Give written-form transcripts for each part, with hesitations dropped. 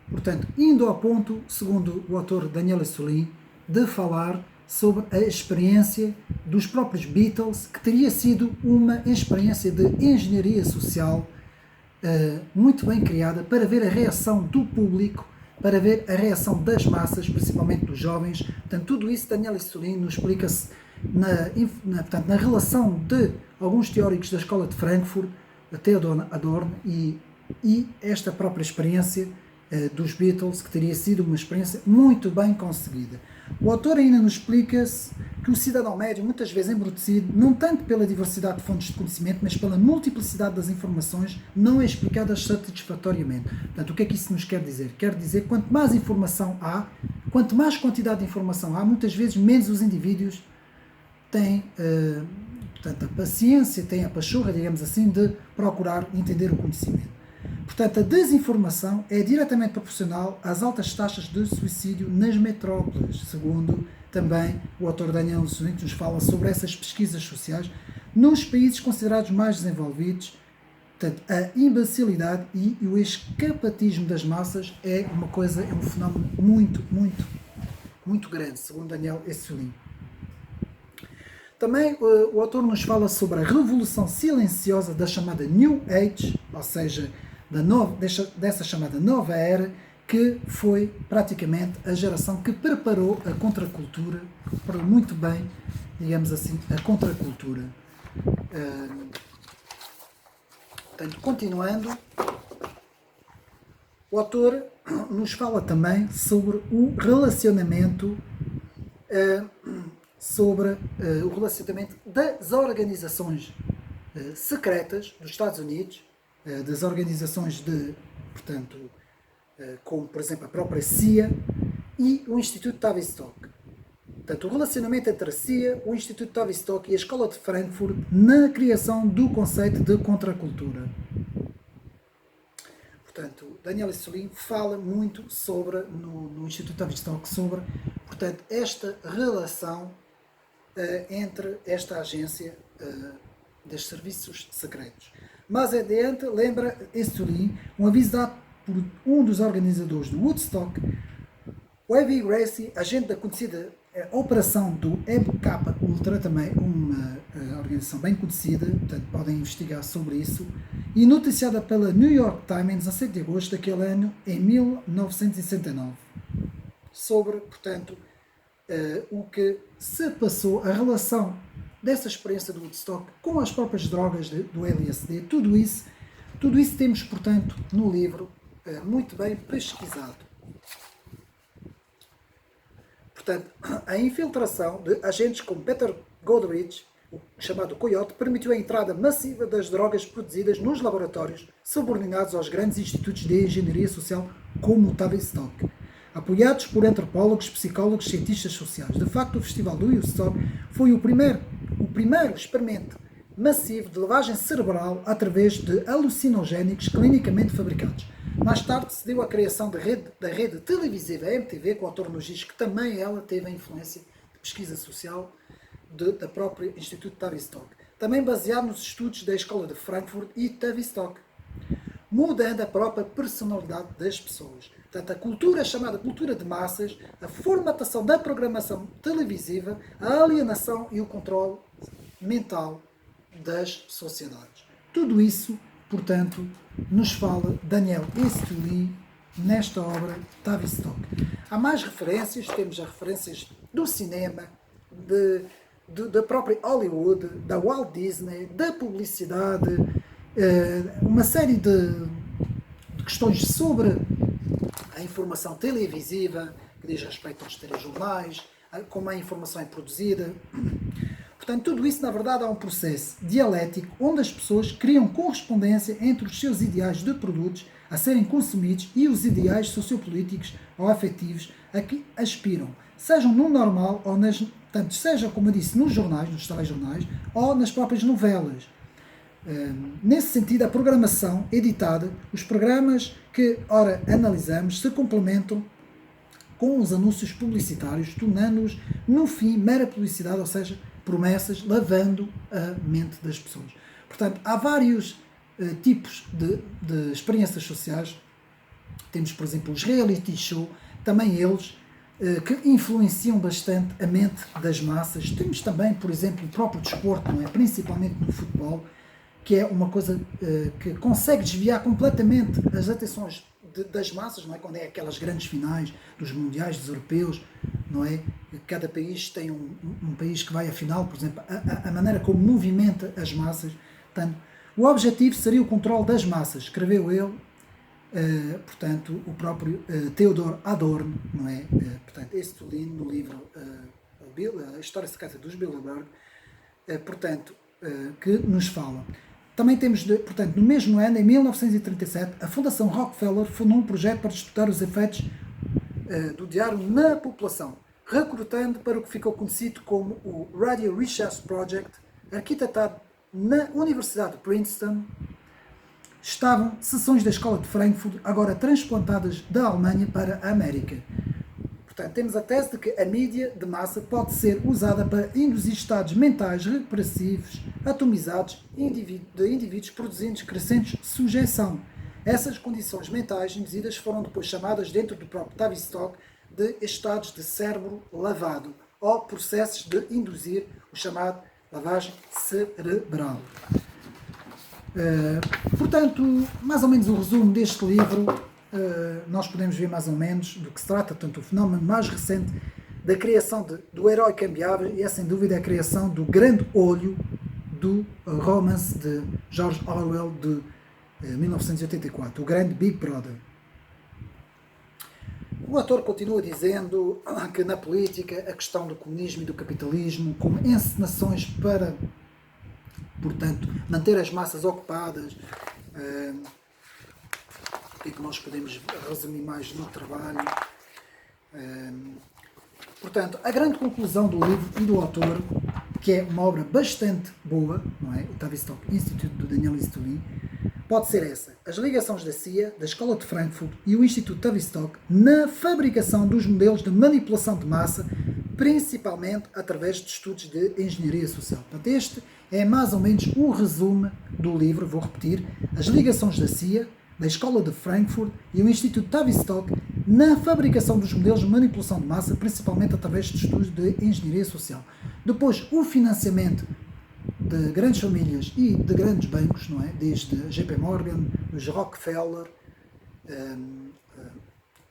Portanto, indo ao ponto, segundo o autor Daniel Essolim, de falar sobre a experiência dos próprios Beatles, que teria sido uma experiência de engenharia social muito bem criada para ver a reação do público, para ver a reação das massas, principalmente dos jovens. Portanto, tudo isso Daniel Essolim nos explica-se portanto, na relação de alguns teóricos da escola de Frankfurt, Theodor Adorno, e esta própria experiência dos Beatles, que teria sido uma experiência muito bem conseguida. O autor ainda nos explica-se que o cidadão médio, muitas vezes embrutecido, não tanto pela diversidade de fontes de conhecimento, mas pela multiplicidade das informações, não é explicadas satisfatoriamente. Portanto, o que é que isso nos quer dizer? Quer dizer que quanto mais informação há, quanto mais quantidade de informação há, muitas vezes menos os indivíduos têm portanto, a paciência, têm a pachorra, digamos assim, de procurar entender o conhecimento. Portanto, a desinformação é diretamente proporcional às altas taxas de suicídio nas metrópoles, segundo também o autor Daniel Essolim, que nos fala sobre essas pesquisas sociais. Nos países considerados mais desenvolvidos, portanto, a imbecilidade e o escapatismo das massas é um fenómeno muito grande, segundo Daniel Essolim. Também o autor nos fala sobre a revolução silenciosa da chamada New Age, ou seja, dessa chamada nova era, que foi praticamente a geração que preparou a contracultura, preparou muito bem, digamos assim, a contracultura. Portanto, continuando, o autor nos fala também sobre o relacionamento das organizações secretas dos Estados Unidos, das organizações como por exemplo a própria CIA e o Instituto Tavistock. Portanto, o relacionamento entre a CIA, o Instituto Tavistock e a Escola de Frankfurt na criação do conceito de contracultura. Portanto, Daniel Essolim fala muito no Instituto Tavistock sobre, portanto, esta relação entre esta agência dos serviços secretos. Mais adiante, lembra Essolim um aviso dado por um dos organizadores do Woodstock, o Heavy Gracie, agente da conhecida operação do MK Ultra, também uma organização bem conhecida, portanto podem investigar sobre isso, e noticiada pela New York Times em 17 de agosto daquele ano, em 1969, sobre, portanto, o que se passou, a relação dessa experiência do Woodstock com as próprias drogas do LSD, tudo isso temos, portanto, no livro, muito bem pesquisado. Portanto, a infiltração de agentes como Peter Goldrich, o chamado Coyote, permitiu a entrada massiva das drogas produzidas nos laboratórios subordinados aos grandes institutos de engenharia social como o Tavistock, apoiados por antropólogos, psicólogos, cientistas sociais. De facto, o Festival do Woodstock foi o primeiro experimento massivo de lavagem cerebral através de alucinogénicos clinicamente fabricados. Mais tarde se deu a criação da rede televisiva MTV, que o autor nos diz que também ela teve a influência de pesquisa social da própria Instituto Tavistock, também baseado nos estudos da Escola de Frankfurt e Tavistock, mudando a própria personalidade das pessoas. Portanto, a cultura chamada cultura de massas, a formatação da programação televisiva, a alienação e o controle mental das sociedades. Tudo isso, portanto, nos fala Daniel Essolim nesta obra Tavistock. Há mais referências, temos as referências do cinema, da própria Hollywood, da Walt Disney, da publicidade, uma série de questões sobre a informação televisiva, que diz respeito aos telejornais, como a informação é produzida. Portanto, tudo isso, na verdade, é um processo dialético onde as pessoas criam correspondência entre os seus ideais de produtos a serem consumidos e os ideais sociopolíticos ou afetivos a que aspiram, sejam no normal ou tanto seja, como eu disse, nos jornais, nos telejornais, ou nas próprias novelas. Nesse sentido, a programação editada, os programas que ora analisamos, se complementam com os anúncios publicitários, tornando-os, no fim, mera publicidade, ou seja, promessas, lavando a mente das pessoas. Portanto, há vários tipos de experiências sociais Temos, por exemplo, os reality show, também eles que influenciam bastante a mente das massas. Temos também, por exemplo, o próprio desporto, não é? Principalmente no futebol, que é uma coisa que consegue desviar completamente as atenções das massas, não é? Quando é aquelas grandes finais dos mundiais, dos europeus, não é? Cada país tem um país que vai à final, por exemplo, a maneira como movimenta as massas. Portanto, o objetivo seria o controle das massas, escreveu ele, portanto, o próprio Theodor Adorno, não é? Portanto, esse Tolino, no livro A História Secreta dos Bilderberg, portanto, que nos fala. Também temos, portanto, no mesmo ano, em 1937, a Fundação Rockefeller fundou um projeto para estudar os efeitos do diário na população, recrutando para o que ficou conhecido como o Radio Research Project, arquitetado na Universidade de Princeton. Estavam seções da Escola de Frankfurt, agora transplantadas da Alemanha para a América. Portanto, temos a tese de que a mídia de massa pode ser usada para induzir estados mentais repressivos, atomizados, de indivíduos produzindo crescente sujeição. Essas condições mentais induzidas foram depois chamadas, dentro do próprio Tavistock, de estados de cérebro lavado, ou processos de induzir o chamado lavagem cerebral. Portanto, mais ou menos o resumo deste livro, nós podemos ver mais ou menos do que se trata, portanto, o fenómeno mais recente da criação do herói cambiável, e é sem dúvida a criação do grande olho do romance de George Orwell de 1984, o grande Big Brother. O autor continua dizendo que na política a questão do comunismo e do capitalismo como encenações para, portanto, manter as massas ocupadas. O que é que nós podemos resumir mais no trabalho? Portanto, a grande conclusão do livro e do autor, que é uma obra bastante boa, não é? O Tavistock Institute do Daniel Stolin, pode ser essa: as ligações da CIA, da Escola de Frankfurt e o Instituto Tavistock na fabricação dos modelos de manipulação de massa, principalmente através de estudos de engenharia social. Portanto, este é mais ou menos o resumo do livro. Vou repetir: as ligações da CIA, da Escola de Frankfurt e o Instituto Tavistock na fabricação dos modelos de manipulação de massa, principalmente através de estudos de engenharia social. Depois, o financiamento de grandes famílias e de grandes bancos, não é? Desde JP Morgan, os Rockefeller,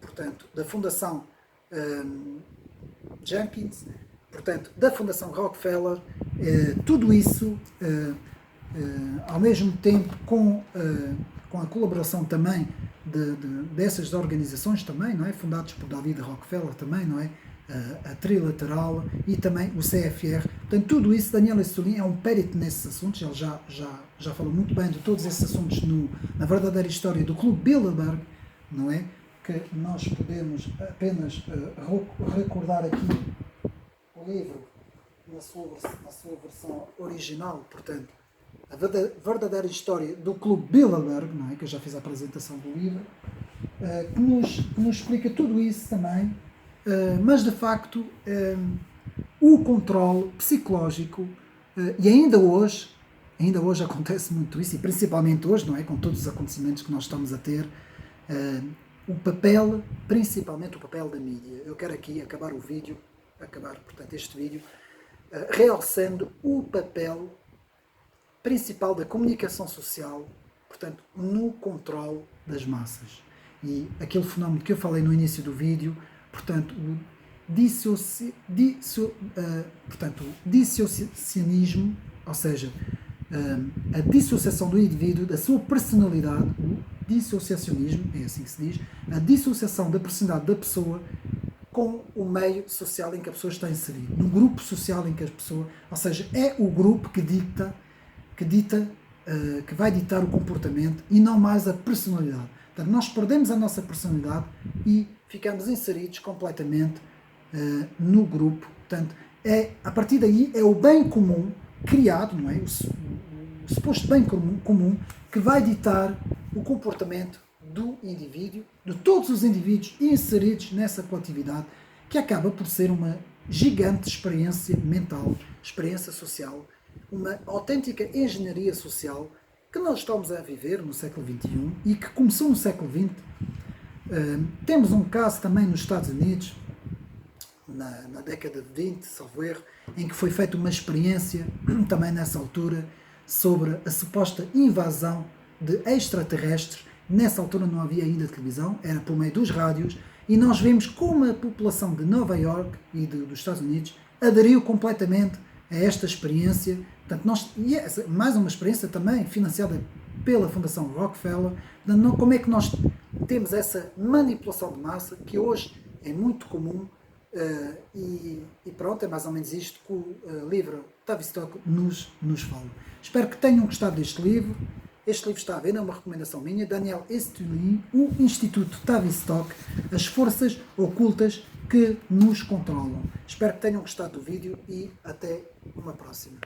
portanto, da Fundação Jenkins, portanto, da Fundação Rockefeller, tudo isso, ao mesmo tempo, com a colaboração também dessas organizações também, não é? Fundadas por David Rockefeller também, não é? A Trilateral e também o CFR. Portanto, tudo isso, Daniel Stolin é um perito nesses assuntos. Ele já falou muito bem de todos esses assuntos na verdadeira história do Clube Bilderberg, não é? Que nós podemos apenas recordar aqui o livro na sua versão original, portanto, a verdadeira história do Clube Bilderberg, não é? Que eu já fiz a apresentação do livro, que nos explica tudo isso também. Mas de facto o controle psicológico, e ainda hoje acontece muito isso, e principalmente hoje, não é, com todos os acontecimentos que nós estamos a ter, principalmente o papel da mídia. Eu quero aqui acabar portanto, este vídeo realçando o papel principal da comunicação social, portanto, no controle das massas. E aquele fenómeno que eu falei no início do vídeo, portanto, o dissociacionismo, ou seja, a dissociação do indivíduo da sua personalidade, o dissociacionismo, é assim que se diz, a dissociação da personalidade da pessoa com o meio social em que a pessoa está inserida, no grupo social em que a pessoa, ou seja, é o grupo que vai ditar o comportamento e não mais a personalidade. Portanto, nós perdemos a nossa personalidade e ficamos inseridos completamente no grupo. Portanto, a partir daí é o bem comum criado, não é? O suposto bem comum que vai ditar o comportamento do indivíduo, de todos os indivíduos inseridos nessa coletividade, que acaba por ser uma gigante experiência mental, experiência social, uma autêntica engenharia social que nós estamos a viver no século XXI e que começou no século XX, Temos um caso também nos Estados Unidos, na década de 20, salvo erro, em que foi feita uma experiência, também nessa altura, sobre a suposta invasão de extraterrestres. Nessa altura não havia ainda televisão, era por meio dos rádios, e nós vimos como a população de Nova York e dos Estados Unidos aderiu completamente a esta experiência. Portanto, e é mais uma experiência também financiada pela Fundação Rockefeller. Como é que nós temos essa manipulação de massa que hoje é muito comum, e pronto, é mais ou menos isto que o livro Tavistock nos fala. Espero que tenham gostado deste livro. Este livro está a ver, é uma recomendação minha, Daniel Estulin, o Instituto Tavistock, as forças ocultas que nos controlam. Espero que tenham gostado do vídeo e até uma próxima.